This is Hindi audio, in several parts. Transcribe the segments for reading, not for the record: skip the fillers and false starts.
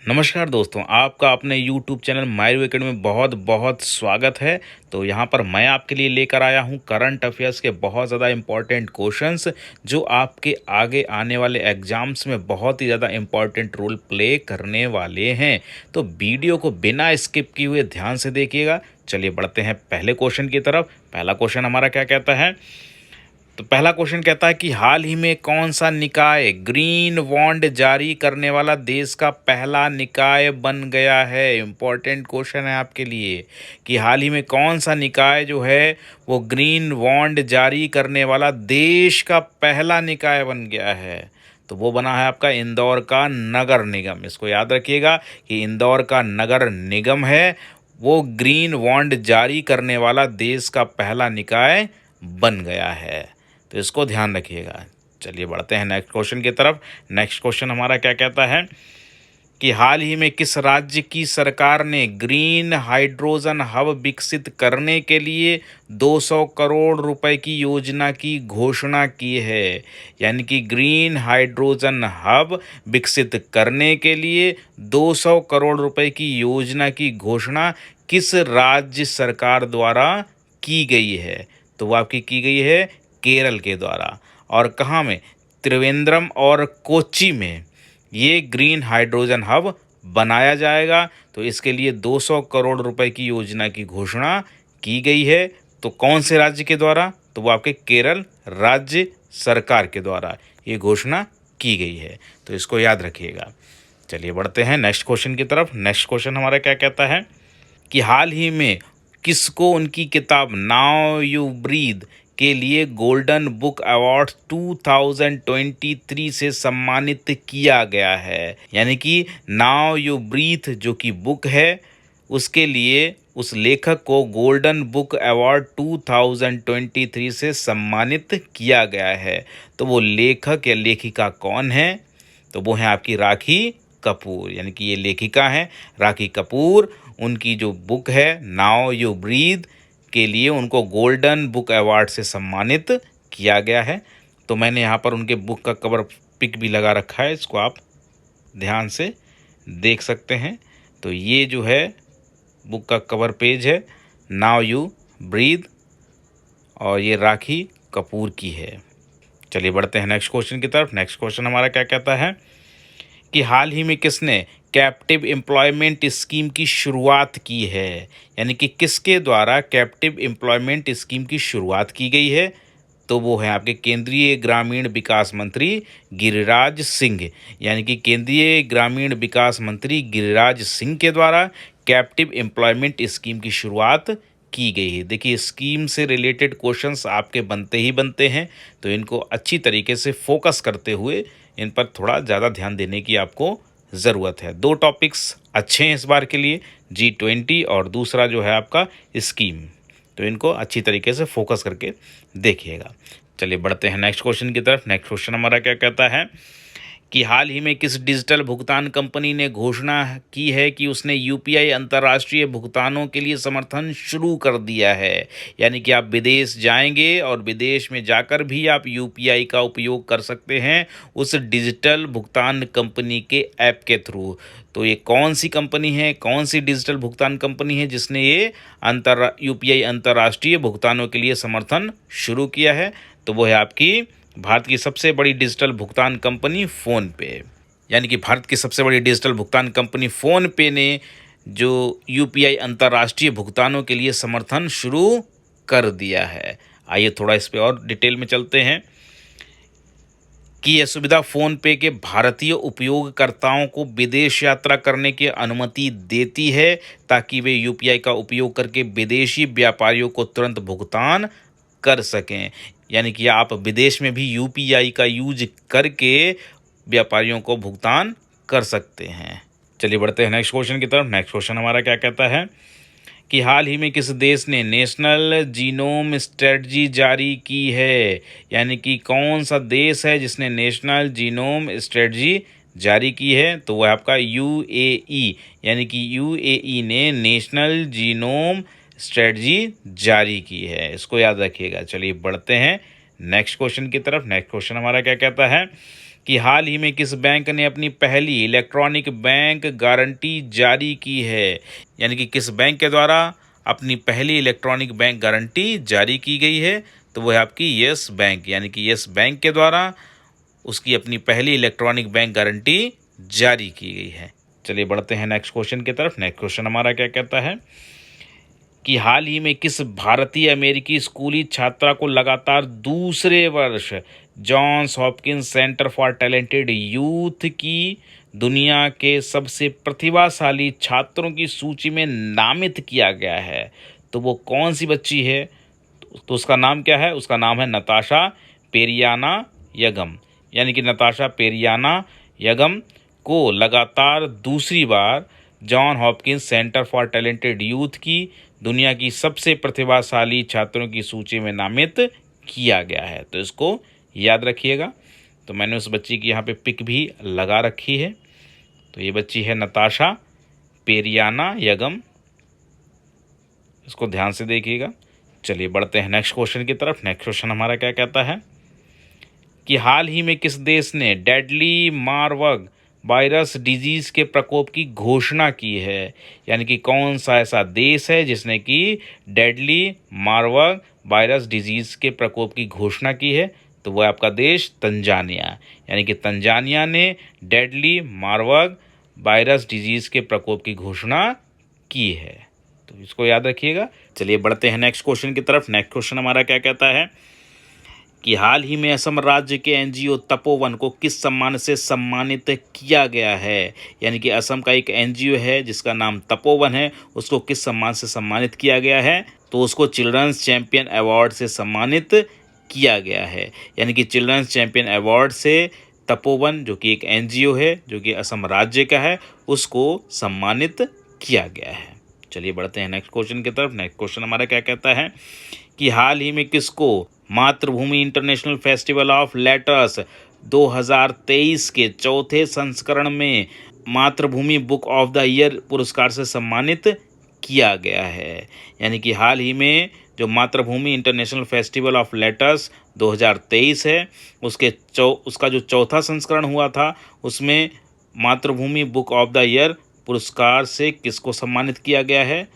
नमस्कार दोस्तों, आपका अपने YouTube चैनल मायरू एकेडमी में बहुत बहुत स्वागत है। तो यहाँ पर मैं आपके लिए लेकर आया हूँ करंट अफेयर्स के बहुत ज़्यादा इम्पोर्टेंट क्वेश्चंस जो आपके आगे आने वाले एग्जाम्स में बहुत ही ज़्यादा इम्पोर्टेंट रोल प्ले करने वाले हैं। तो वीडियो को बिना स्किप किए हुए ध्यान से देखिएगा। चलिए बढ़ते हैं पहले क्वेश्चन की तरफ। पहला क्वेश्चन हमारा क्या कहता है? तो पहला क्वेश्चन कहता है कि हाल ही में कौन सा निकाय ग्रीन बॉन्ड जारी करने वाला देश का पहला निकाय बन गया है। इंपॉर्टेंट क्वेश्चन है आपके लिए कि हाल ही में कौन सा निकाय जो है वो ग्रीन बॉन्ड जारी करने वाला देश का पहला निकाय बन गया है। तो वो बना है आपका इंदौर का नगर निगम। इसको याद रखिएगा कि इंदौर का नगर निगम है वो ग्रीन बॉन्ड जारी करने वाला देश का पहला निकाय बन गया है। तो इसको ध्यान रखिएगा। चलिए बढ़ते हैं नेक्स्ट क्वेश्चन की तरफ। नेक्स्ट क्वेश्चन हमारा क्या कहता है कि हाल ही में किस राज्य की सरकार ने ग्रीन हाइड्रोजन हब विकसित करने के लिए 200 करोड़ रुपए की योजना की घोषणा की है। यानी कि ग्रीन हाइड्रोजन हब विकसित करने के लिए 200 करोड़ रुपए की योजना की घोषणा किस राज्य सरकार द्वारा की गई है? तो वो आपकी की गई है केरल के द्वारा। और कहाँ में? त्रिवेंद्रम और कोच्चि में ये ग्रीन हाइड्रोजन हब बनाया जाएगा। तो इसके लिए 200 करोड़ रुपए की योजना की घोषणा की गई है। तो कौन से राज्य के द्वारा? तो वो आपके केरल राज्य सरकार के द्वारा ये घोषणा की गई है। तो इसको याद रखिएगा। चलिए बढ़ते हैं नेक्स्ट क्वेश्चन की तरफ। नेक्स्ट क्वेश्चन हमारा क्या कहता है कि हाल ही में किसको उनकी किताब नाउ यू ब्रीद के लिए गोल्डन बुक अवार्ड 2023 से सम्मानित किया गया है। यानी कि नाउ यू ब्रीथ जो कि बुक है उसके लिए उस लेखक को गोल्डन बुक अवार्ड 2023 से सम्मानित किया गया है। तो वो लेखक या लेखिका कौन है? तो वो है आपकी राखी कपूर। यानी कि ये लेखिका हैं राखी कपूर। उनकी जो बुक है नाउ यू ब्रीथ के लिए उनको गोल्डन बुक अवार्ड से सम्मानित किया गया है। तो मैंने यहाँ पर उनके बुक का कवर पिक भी लगा रखा है, इसको आप ध्यान से देख सकते हैं। तो ये जो है बुक का कवर पेज है नाउ यू ब्रीथ और ये राखी कपूर की है। चलिए बढ़ते हैं नेक्स्ट क्वेश्चन की तरफ। नेक्स्ट क्वेश्चन हमारा क्या कहता है कि हाल ही में किसने कैप्टिव एम्प्लॉयमेंट स्कीम की शुरुआत की है। यानी कि किसके द्वारा कैप्टिव एम्प्लॉयमेंट स्कीम की शुरुआत की गई है? तो वो है आपके केंद्रीय ग्रामीण विकास मंत्री गिरिराज सिंह। यानी कि केंद्रीय ग्रामीण विकास मंत्री गिरिराज सिंह के द्वारा कैप्टिव एम्प्लॉयमेंट स्कीम की शुरुआत की गई है। देखिए स्कीम से रिलेटेड क्वेश्चंस आपके बनते ही बनते हैं, तो इनको अच्छी तरीके से फोकस करते हुए इन पर थोड़ा ज़्यादा ध्यान देने की आपको ज़रूरत है। दो टॉपिक्स अच्छे हैं इस बार के लिए, G20 और दूसरा जो है आपका स्कीम। तो इनको अच्छी तरीके से फोकस करके देखिएगा। चलिए बढ़ते हैं नेक्स्ट क्वेश्चन की तरफ। नेक्स्ट क्वेश्चन हमारा क्या कहता है कि हाल ही में किस डिजिटल भुगतान कंपनी ने घोषणा की है कि उसने यूपीआई अंतर्राष्ट्रीय भुगतानों के लिए समर्थन शुरू कर दिया है। यानी कि आप विदेश जाएंगे और विदेश में जाकर भी आप यूपीआई का उपयोग कर सकते हैं उस डिजिटल भुगतान कंपनी के ऐप के थ्रू। तो ये कौन सी कंपनी है, कौन सी डिजिटल भुगतान कंपनी है जिसने ये यूपीआई अंतर्राष्ट्रीय भुगतानों के लिए समर्थन शुरू किया है? तो वो है आपकी भारत की सबसे बड़ी डिजिटल भुगतान कंपनी फ़ोनपे। यानी कि भारत की सबसे बड़ी डिजिटल भुगतान कंपनी फ़ोनपे ने जो यूपीआई अंतर्राष्ट्रीय भुगतानों के लिए समर्थन शुरू कर दिया है। आइए थोड़ा इस पे और डिटेल में चलते हैं कि यह सुविधा फ़ोनपे के भारतीय उपयोगकर्ताओं को विदेश यात्रा करने की अनुमति देती है ताकि वे यूपीआई का उपयोग करके विदेशी व्यापारियों को तुरंत भुगतान कर सकें। यानी कि आप विदेश में भी यूपीआई का यूज करके व्यापारियों को भुगतान कर सकते हैं। चलिए बढ़ते हैं नेक्स्ट क्वेश्चन की तरफ। नेक्स्ट क्वेश्चन हमारा क्या कहता है कि हाल ही में किस देश ने नेशनल जीनोम स्ट्रेटजी जारी की है। यानी कि कौन सा देश है जिसने नेशनल जीनोम स्ट्रेटजी जारी की है? तो वह आपका यूएई। यानी कि यूएई ने नेशनल जीनोम स्ट्रेटजी जारी की है। इसको याद रखिएगा। चलिए बढ़ते हैं नेक्स्ट क्वेश्चन की तरफ। नेक्स्ट क्वेश्चन हमारा क्या कहता है कि हाल ही में किस बैंक ने अपनी पहली इलेक्ट्रॉनिक बैंक गारंटी जारी की है, यानी कि किस बैंक के द्वारा अपनी पहली इलेक्ट्रॉनिक बैंक गारंटी जारी की गई है, तो वो है आपकी यस बैंक, यानी कि यस बैंक के द्वारा उसकी अपनी पहली इलेक्ट्रॉनिक बैंक गारंटी जारी की गई है। चलिए बढ़ते हैं नेक्स्ट क्वेश्चन की तरफ। नेक्स्ट क्वेश्चन हमारा क्या कहता है कि हाल ही में किस भारतीय अमेरिकी स्कूली छात्रा को लगातार दूसरे वर्ष Johns Hopkins Center for Talented Youth की दुनिया के सबसे प्रतिभाशाली छात्रों की सूची में नामित किया गया है, तो वो कौन सी बच्ची है? तो उसका नाम क्या है? उसका नाम है नताशा पेरियाना यगम, यानी कि नताशा पेरियाना यगम को लगातार दूसरी बार John Hopkins Center for Talented Youth की दुनिया की सबसे प्रतिभाशाली छात्रों की सूची में नामित किया गया है, तो इसको याद रखिएगा। तो मैंने उस बच्ची की यहाँ पे पिक भी लगा रखी है। तो ये बच्ची है नताशा पेरियाना यगम, इसको ध्यान से देखिएगा। चलिए बढ़ते हैं नेक्स्ट क्वेश्चन की तरफ। नेक्स्ट क्वेश्चन हमारा क्या कहता है कि हाल ही में किस देश ने डेडली मारबर्ग वायरस डिजीज के प्रकोप की घोषणा की है, यानी कि कौन सा ऐसा देश है जिसने कि डेडली मारबर्ग वायरस डिजीज के प्रकोप की घोषणा की है, तो वह आपका देश तंजानिया, यानी कि तंजानिया ने डेडली मारबर्ग वायरस डिजीज के प्रकोप की घोषणा की है, तो इसको याद रखिएगा। चलिए बढ़ते हैं नेक्स्ट क्वेश्चन की तरफ। नेक्स्ट क्वेश्चन हमारा क्या कहता है कि हाल ही में असम राज्य के एनजीओ तपोवन को किस सम्मान से सम्मानित किया गया है, यानी कि असम का एक एनजीओ है जिसका नाम तपोवन है, उसको किस सम्मान से सम्मानित किया गया है, तो उसको चिल्ड्रंस चैंपियन अवार्ड से सम्मानित किया गया है, यानी कि चिल्ड्रंस चैंपियन अवार्ड से तपोवन जो कि एक एनजीओ है जो कि असम राज्य का है उसको सम्मानित किया गया है। चलिए बढ़ते हैं नेक्स्ट क्वेश्चन की तरफ। नेक्स्ट क्वेश्चन हमारा क्या कहता है कि हाल ही में किसको मातृभूमि इंटरनेशनल फेस्टिवल ऑफ लेटर्स 2023 के चौथे संस्करण में मातृभूमि बुक ऑफ द ईयर पुरस्कार से सम्मानित किया गया है, यानी कि हाल ही में जो मातृभूमि इंटरनेशनल फेस्टिवल ऑफ लेटर्स 2023 है उसका जो चौथा संस्करण हुआ था उसमें मातृभूमि बुक ऑफ द ईयर पुरस्कार से किसको सम्मानित किया गया है,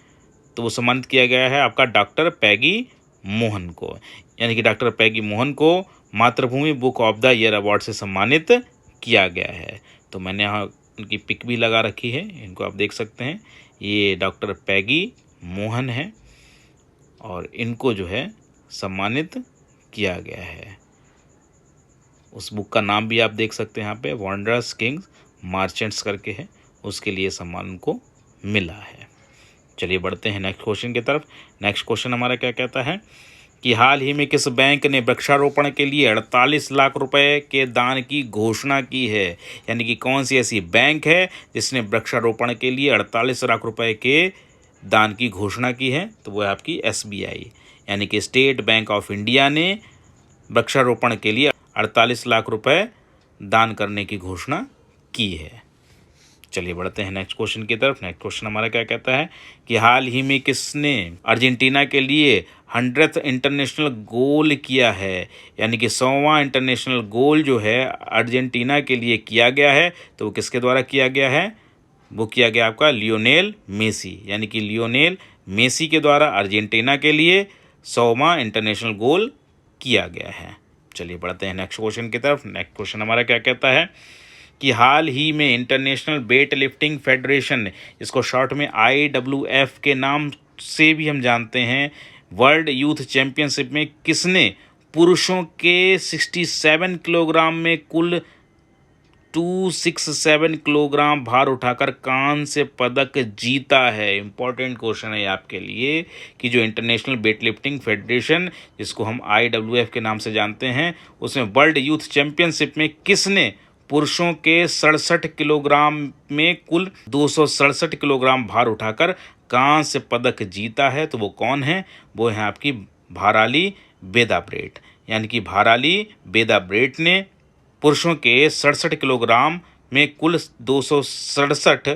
तो वो सम्मानित किया गया है आपका डॉक्टर पैगी मोहन को, यानी कि डॉक्टर पैगी मोहन को मातृभूमि book of the year award से सम्मानित किया गया है। तो मैंने यहाँ उनकी पिक भी लगा रखी है, इनको आप देख सकते हैं, ये डॉक्टर पैगी मोहन है और इनको जो है सम्मानित किया गया है। उस बुक का नाम भी आप देख सकते हैं यहाँ पे, वंडरस किंग्स मार्चेंट्स करके है, उसके लिए सम्मान उनको मिला है। चलिए बढ़ते हैं नेक्स्ट क्वेश्चन की तरफ। नेक्स्ट क्वेश्चन हमारा क्या कहता है कि हाल ही में किस बैंक ने वृक्षारोपण के लिए 48 लाख रुपए के दान की घोषणा की है, यानी कि कौन सी ऐसी बैंक है जिसने वृक्षारोपण के लिए 48 लाख रुपए के दान की घोषणा की है, तो वो है आपकी एसबीआई, यानी कि स्टेट बैंक ऑफ इंडिया ने वृक्षारोपण के लिए 48 लाख रुपए दान करने की घोषणा की है। चलिए बढ़ते हैं नेक्स्ट क्वेश्चन की तरफ। नेक्स्ट क्वेश्चन हमारा क्या कहता है कि हाल ही में किसने अर्जेंटीना के लिए 100th इंटरनेशनल गोल किया है, यानी कि 100वां इंटरनेशनल गोल जो है अर्जेंटीना के लिए किया गया है, तो वो किसके द्वारा किया गया है, वो किया गया आपका लियोनेल मेसी, यानी कि लियोनेल मेसी के द्वारा अर्जेंटीना के लिए 100वां इंटरनेशनल गोल किया गया है। चलिए बढ़ते हैं नेक्स्ट क्वेश्चन की तरफ। नेक्स्ट क्वेश्चन हमारा क्या कहता है कि हाल ही में इंटरनेशनल वेट लिफ्टिंग फेडरेशन, इसको शॉर्ट में IWF के नाम से भी हम जानते हैं, वर्ल्ड यूथ चैंपियनशिप में किसने पुरुषों के 67 किलोग्राम में कुल 267 किलोग्राम भार उठाकर कांस्य पदक जीता है। इंपॉर्टेंट क्वेश्चन है आपके लिए कि जो इंटरनेशनल वेट लिफ्टिंग फेडरेशन जिसको हम IWF के नाम से जानते हैं उसमें वर्ल्ड यूथ चैंपियनशिप में किसने पुरुषों के 67 किलोग्राम में कुल 267 किलोग्राम भार उठाकर कांस्य पदक जीता है, तो वो कौन है, वो है आपकी भाराली बेदाब्रेट, यानी कि भाराली बेदाब्रेट ने पुरुषों के 67 किलोग्राम में कुल 267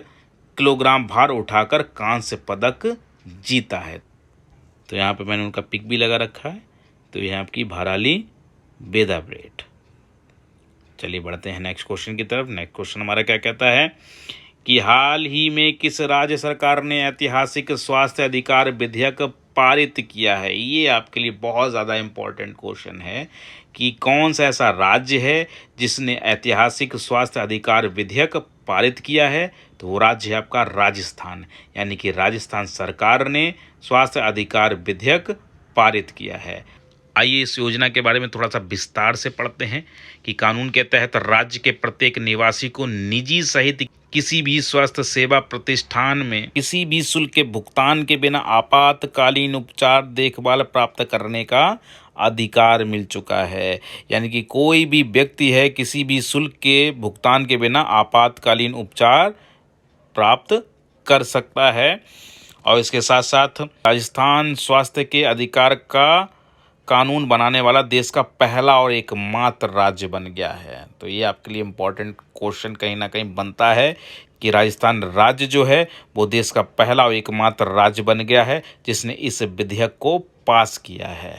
किलोग्राम भार उठाकर कांस्य पदक जीता है। तो यहाँ पे मैंने उनका पिक भी लगा रखा है, तो यह आपकी भाराली बेदाब्रेट। चलिए बढ़ते हैं नेक्स्ट क्वेश्चन की तरफ। नेक्स्ट क्वेश्चन हमारा क्या कहता है कि हाल ही में किस राज्य सरकार ने ऐतिहासिक स्वास्थ्य अधिकार विधेयक पारित किया है। ये आपके लिए बहुत ज़्यादा इम्पोर्टेंट क्वेश्चन है कि कौन सा ऐसा राज्य है जिसने ऐतिहासिक स्वास्थ्य अधिकार विधेयक पारित किया है। तो वो राज्य है आपका राजस्थान, यानी कि राजस्थान सरकार ने स्वास्थ्य अधिकार विधेयक पारित किया है। आइए इस योजना के बारे में थोड़ा सा विस्तार से पढ़ते हैं कि कानून के तहत राज्य के प्रत्येक निवासी को निजी सहित किसी भी स्वास्थ्य सेवा प्रतिष्ठान में किसी भी शुल्क के भुगतान के बिना आपातकालीन उपचार देखभाल प्राप्त करने का अधिकार मिल चुका है। यानी कि कोई भी व्यक्ति है किसी भी शुल्क के भुगतान के बिना आपातकालीन उपचार प्राप्त कर सकता है। और इसके साथ साथ राजस्थान स्वास्थ्य के अधिकार का कानून बनाने वाला देश का पहला और एकमात्र राज्य बन गया है। तो ये आपके लिए इम्पोर्टेंट क्वेश्चन कहीं ना कहीं बनता है कि राजस्थान राज्य जो है वो देश का पहला और एकमात्र राज्य बन गया है जिसने इस विधेयक को पास किया है।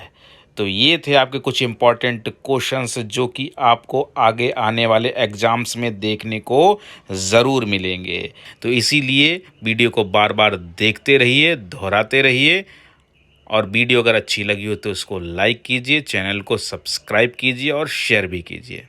तो ये थे आपके कुछ इम्पॉर्टेंट क्वेश्चंस जो कि आपको आगे आने वाले एग्जाम्स में देखने को ज़रूर मिलेंगे। तो इसीलिए वीडियो को बार बार देखते रहिए, दोहराते रहिए, और वीडियो अगर अच्छी लगी हो तो इसको लाइक कीजिए, चैनल को सब्सक्राइब कीजिए और शेयर भी कीजिए।